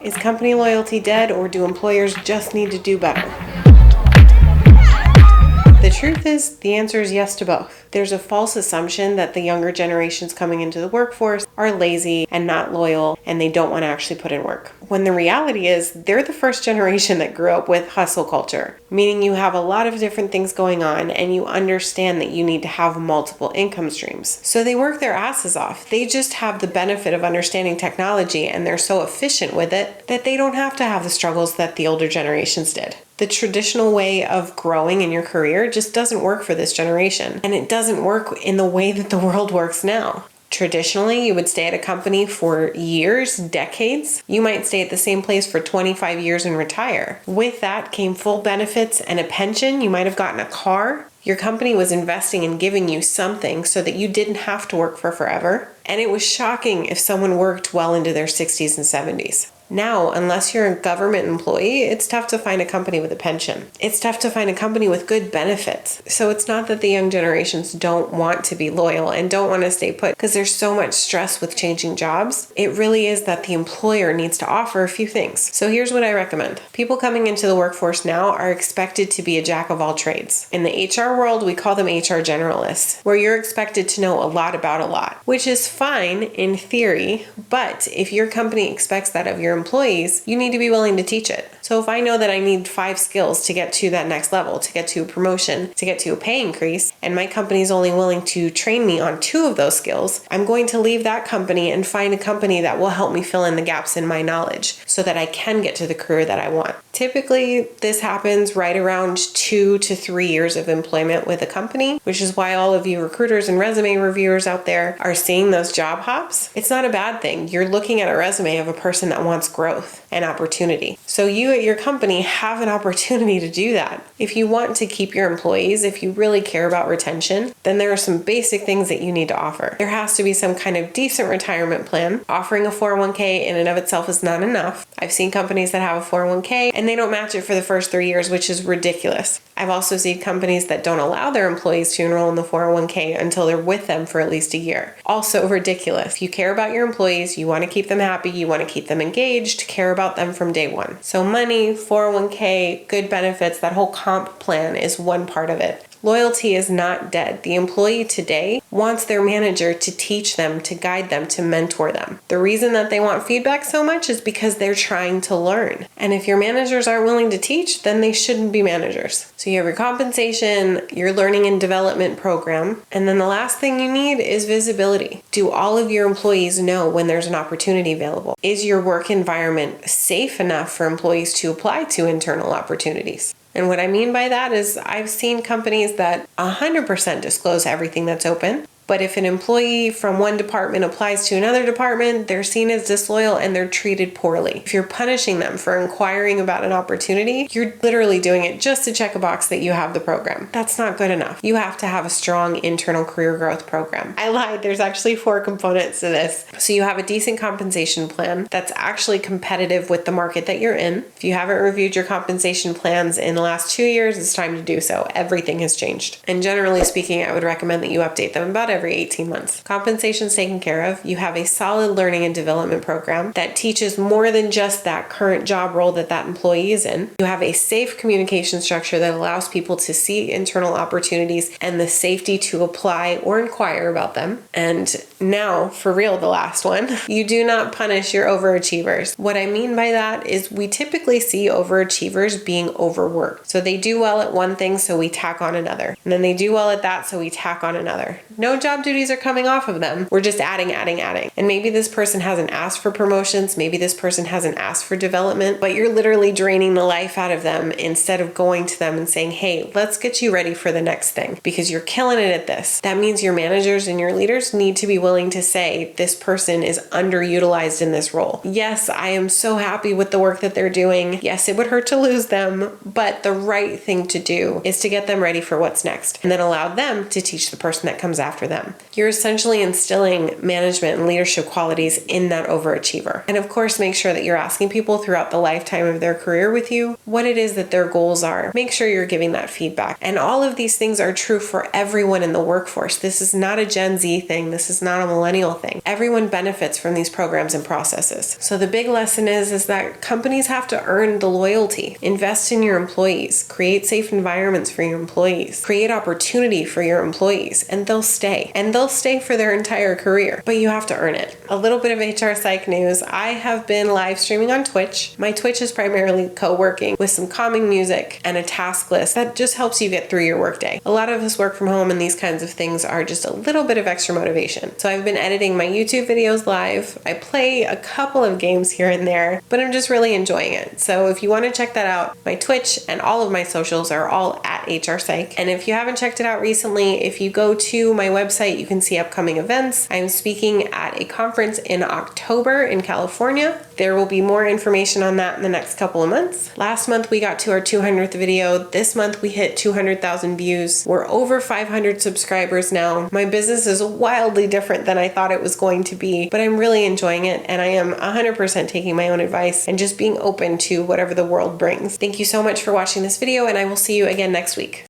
Is company loyalty dead, or do employers just need to do better? The truth is, the answer is yes to both. There's a false assumption that the younger generations coming into the workforce are lazy and not loyal and they don't want to actually put in work. When the reality is, they're the first generation that grew up with hustle culture, meaning you have a lot of different things going on and you understand that you need to have multiple income streams. So they work their asses off. They just have the benefit of understanding technology and they're so efficient with it that they don't have to have the struggles that the older generations did. The traditional way of growing in your career just doesn't work for this generation, and it doesn't work in the way that the world works now. Traditionally, you would stay at a company for years, decades. You might stay at the same place for 25 years and retire. With that came full benefits and a pension. You might have gotten a car. Your company was investing and giving you something so that you didn't have to work for forever. And it was shocking if someone worked well into their 60s and 70s. Now, unless you're a government employee, it's tough to find a company with a pension. It's tough to find a company with good benefits. So it's not that the young generations don't want to be loyal and don't want to stay put because there's so much stress with changing jobs. It really is that the employer needs to offer a few things. So here's what I recommend. People coming into the workforce now are expected to be a jack of all trades. In the HR world, we call them HR generalists, where you're expected to know a lot about a lot, which is fine in theory, but if your company expects that of your employees, you need to be willing to teach it. So if I know that I need 5 skills to get to that next level, to get to a promotion, to get to a pay increase, and my company is only willing to train me on 2 of those skills, I'm going to leave that company and find a company that will help me fill in the gaps in my knowledge so that I can get to the career that I want. Typically, this happens right around 2 to 3 years of employment with a company, which is why all of you recruiters and resume reviewers out there are seeing those job hops. It's not a bad thing. You're looking at a resume of a person that wants growth and opportunity. So you at your company have an opportunity to do that. If you want to keep your employees, if you really care about retention, then there are some basic things that you need to offer. There has to be some kind of decent retirement plan. Offering a 401k in and of itself is not enough. I've seen companies that have a 401k and they don't match it for the first 3 years, which is ridiculous. I've also seen companies that don't allow their employees to enroll in the 401k until they're with them for at least a year. Also ridiculous. If you care about your employees, you want to keep them happy, you want to keep them engaged, care about them from day one. So money, 401k, good benefits, that whole comp plan is one part of it. Loyalty is not dead. The employee today wants their manager to teach them, to guide them, to mentor them. The reason that they want feedback so much is because they're trying to learn. And if your managers aren't willing to teach, then they shouldn't be managers. So you have your compensation, your learning and development program, and then the last thing you need is visibility. Do all of your employees know when there's an opportunity available? Is your work environment safe enough for employees to apply to internal opportunities? And what I mean by that is I've seen companies that 100% disclose everything that's open. But if an employee from one department applies to another department, they're seen as disloyal and they're treated poorly. If you're punishing them for inquiring about an opportunity, you're literally doing it just to check a box that you have the program. That's not good enough. You have to have a strong internal career growth program. I lied. There's actually 4 components to this. So you have a decent compensation plan that's actually competitive with the market that you're in. If you haven't reviewed your compensation plans in the last 2 years, it's time to do so. Everything has changed. And generally speaking, I would recommend that you update them about every 18 months. Compensation's taken care of. You have a solid learning and development program that teaches more than just that current job role that employee is in. You have a safe communication structure that allows people to see internal opportunities and the safety to apply or inquire about them. And now, for real, the last one, you do not punish your overachievers. What I mean by that is we typically see overachievers being overworked. So they do well at one thing, so we tack on another. And then they do well at that, so we tack on another. No job duties are coming off of them. We're just adding. And maybe this person hasn't asked for promotions. Maybe this person hasn't asked for development, but you're literally draining the life out of them instead of going to them and saying, hey, let's get you ready for the next thing because you're killing it at this. That means your managers and your leaders need to be willing to say, this person is underutilized in this role. Yes, I am so happy with the work that they're doing. Yes, it would hurt to lose them, but the right thing to do is to get them ready for what's next and then allow them to teach the person that comes after them. You're essentially instilling management and leadership qualities in that overachiever. And of course, make sure that you're asking people throughout the lifetime of their career with you what it is that their goals are. Make sure you're giving that feedback. And all of these things are true for everyone in the workforce. This is not a Gen Z thing. This is not not a millennial thing. Everyone benefits from these programs and processes. So the big lesson is that companies have to earn the loyalty. Invest in your employees. Create safe environments for your employees. Create opportunity for your employees, and they'll stay. And they'll stay for their entire career. But you have to earn it. A little bit of HR Psych news. I have been live streaming on Twitch. My Twitch is primarily co-working with some calming music and a task list that just helps you get through your workday. A lot of us work from home, and these kinds of things are just a little bit of extra motivation. So I've been editing my YouTube videos live. I play a couple of games here and there, but I'm just really enjoying it. So if you want to check that out, my Twitch and all of my socials are all at HR Psych. And if you haven't checked it out recently, if you go to my website, you can see upcoming events. I'm speaking at a conference in October in California. There will be more information on that in the next couple of months. Last month we got to our 200th video. This month we hit 200,000 views. We're over 500 subscribers now. My business is wildly different than I thought it was going to be, but I'm really enjoying it, and I am 100% taking my own advice and just being open to whatever the world brings. Thank you so much for watching this video, and I will see you again next week.